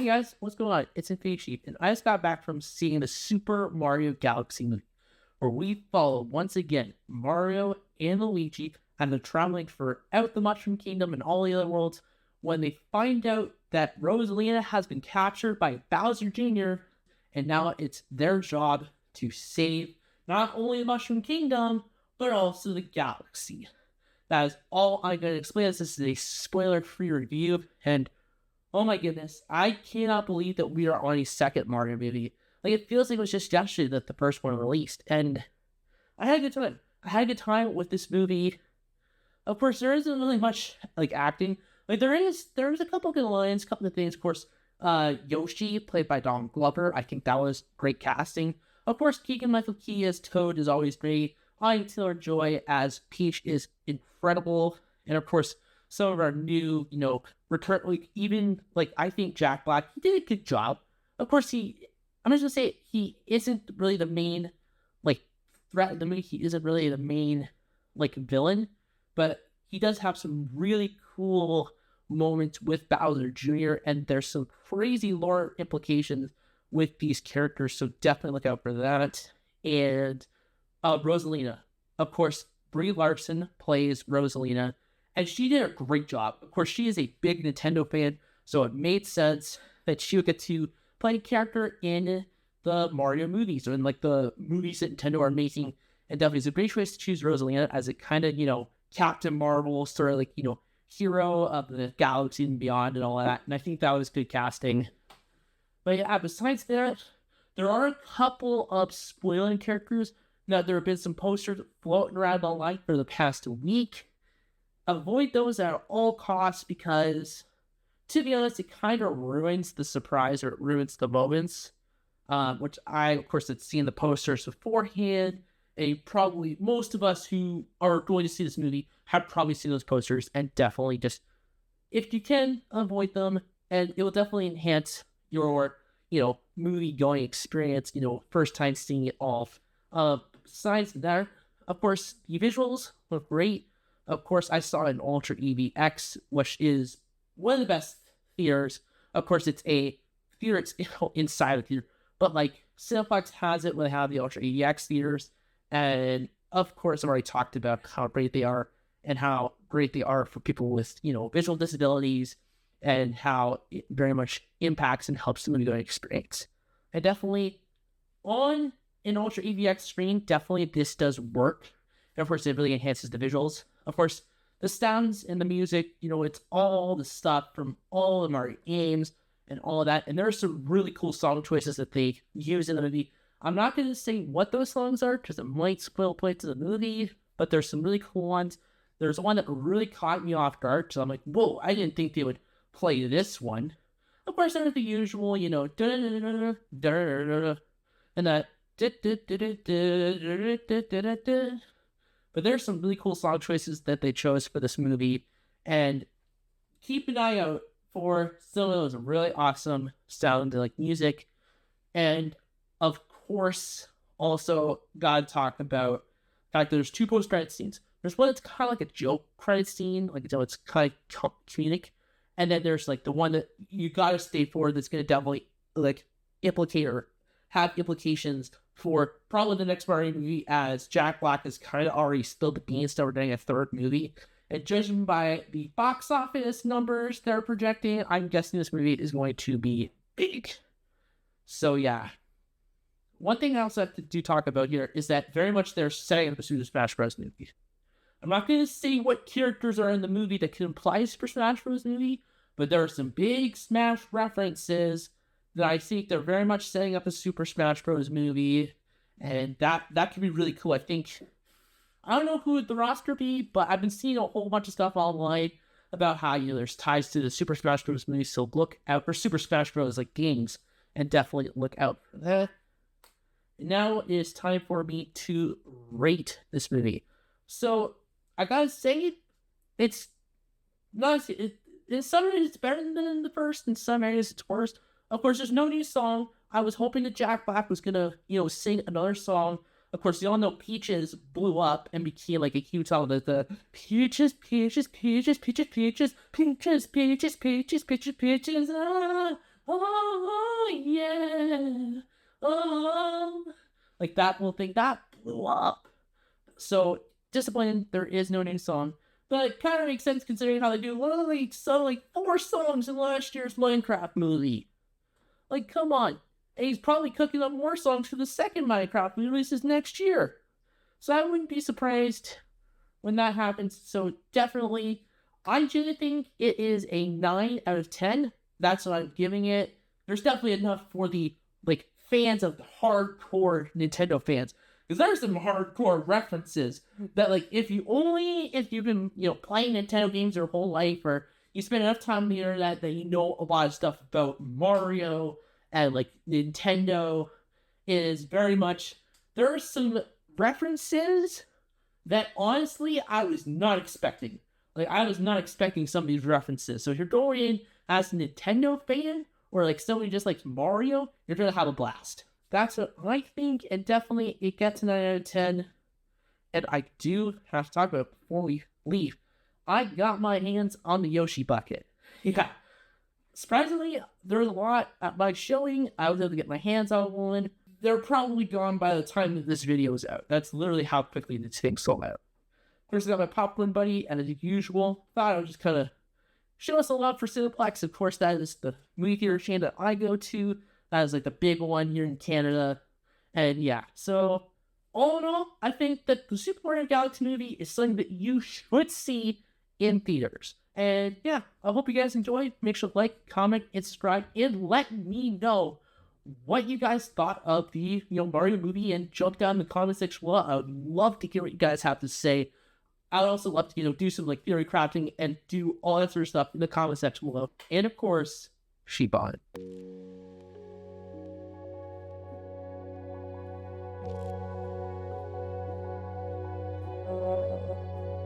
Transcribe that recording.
Hey guys, what's going on? It's Infinity Sheep, and I just got back from seeing the Super Mario Galaxy movie, where we follow once again Mario and Luigi and they're traveling throughout the Mushroom Kingdom and all the other worlds when they find out that Rosalina has been captured by Bowser Jr., and now it's their job to save not only the Mushroom Kingdom, but also the galaxy. That is all I'm going to explain. This is a spoiler-free review, and oh my goodness, I cannot believe that we are on a second Mario movie. Like, it feels like it was just yesterday that the first one released, and I had a good time. I had a good time with this movie. Of course, there isn't really much, like, acting. Like, there's a couple good lines, a couple of things. Of course, Yoshi, played by Donald Glover, I think that was great casting. Of course, Keegan-Michael Key as Toad is always great. Anya Taylor-Joy as Peach is incredible. And, of course, some of our new, return, I think Jack Black, he did a good job. Of course, I'm just gonna say, he isn't really the main, threat of the movie. He isn't really the main, villain, but he does have some really cool moments with Bowser Jr., and there's some crazy lore implications with these characters, so definitely look out for that. And, Rosalina. Of course, Brie Larson plays Rosalina, and she did a great job. Of course, she is a big Nintendo fan, so it made sense that she would get to play a character in the Mario movies, or in, the movies that Nintendo are making. And definitely it's a great choice to choose Rosalina as a kind of, Captain Marvel, sort of hero of the galaxy and beyond and all that. And I think that was good casting. But yeah, besides that, there are a couple of spoiling characters. Now, there have been some posters floating around online for the past week. Avoid those at all costs because, to be honest, it kind of ruins the surprise, or it ruins the moments. Which I, of course, had seen the posters beforehand. And probably most of us who are going to see this movie have probably seen those posters, and definitely just, if you can, avoid them. And it will definitely enhance your, movie going experience, first time seeing it all. Besides that, of course, the visuals look great. Of course, I saw it in Ultra EVX, which is one of the best theaters. Of course, it's a theater, it's inside a theater, but Cineplex has it when they have the Ultra EVX theaters. And of course, I've already talked about how great they are and how great they are for people with, visual disabilities, and how it very much impacts and helps the movie-going experience. And definitely, on an Ultra EVX screen, definitely this does work. And of course, it really enhances the visuals. Of course, the sounds and the music, it's all the stuff from all of Mario games and all of that. And there are some really cool song choices that they use in the movie. I'm not going to say what those songs are because it might spoil points of the movie, but there's some really cool ones. There's one that really caught me off guard because I'm like, whoa, I didn't think they would play this one. Of course, there's the usual, and that. But there's some really cool song choices that they chose for this movie, and keep an eye out for some of those really awesome sound music. And of course, also gotta talk about the fact that there's two post-credit scenes. There's one that's kind of like a joke credit scene, it's kind of comedic, and then there's the one that you gotta stay for that's gonna definitely implicate or have implications for probably the next Mario movie, as Jack Black has kind of already spilled the beans that we're getting a third movie. And judging by the box office numbers they're projecting, I'm guessing this movie is going to be big. So yeah. One thing I also have to talk about here is that very much they're setting up a Super Smash Bros. Movie. I'm not going to say what characters are in the movie that can imply a Super Smash Bros. Movie, but there are some big Smash references that I think they're very much setting up a Super Smash Bros. Movie, and that could be really cool. I don't know who would the roster be, but I've been seeing a whole bunch of stuff online about how, there's ties to the Super Smash Bros. Movie, so look out for Super Smash Bros. Games, and definitely look out for that. Now it is time for me to rate this movie. So, I gotta say, it's not, in some areas it's better than the first, in some areas it's worse. Of course, there's no new song. I was hoping that Jack Black was gonna, sing another song. Of course, you all know Peaches blew up and became a huge song. The Peaches, Peaches, Peaches, Peaches, Peaches, Peaches, Peaches, Peaches, Peaches, Peaches, oh yeah, oh, like that whole thing that blew up. So disappointed there is no new song, but it kind of makes sense considering how they do literally so like 4 songs in last year's Minecraft movie. Like, come on. And he's probably cooking up more songs for the second Minecraft movie releases next year. So I wouldn't be surprised when that happens. So definitely, I do think it is a 9 out of 10. That's what I'm giving it. There's definitely enough for the like fans of the hardcore Nintendo fans. Because there's some hardcore references that like if you've been, playing Nintendo games your whole life, or you spend enough time on the internet that you know a lot of stuff about Mario and like Nintendo, is very much, there are some references that honestly I was not expecting. Like, I was not expecting some of these references. So if you're going in as a Nintendo fan, or like somebody just likes Mario, you're gonna have a blast. That's what I think, and definitely it gets a 9 out of 10. And I do have to talk about it before we leave. I got my hands on the Yoshi bucket. Yeah. Surprisingly, there's a lot at my showing. I was able to get my hands on one. They're probably gone by the time that this video is out. That's literally how quickly this thing sold out. First, I got my popcorn buddy, and as usual, thought I would just kind of show us a love for Cineplex. Of course, that is the movie theater chain that I go to. That is like the big one here in Canada. And yeah, so all in all, I think that the Super Mario Galaxy movie is something that you should see in theaters. And yeah, I hope you guys enjoyed. Make sure to like, comment, and subscribe, and let me know what you guys thought of the Mario movie, and jump down in the comment section below. I would love to hear what you guys have to say. I would also love to do some like theory crafting and do all that sort of stuff in the comment section below. And of course, sheep on.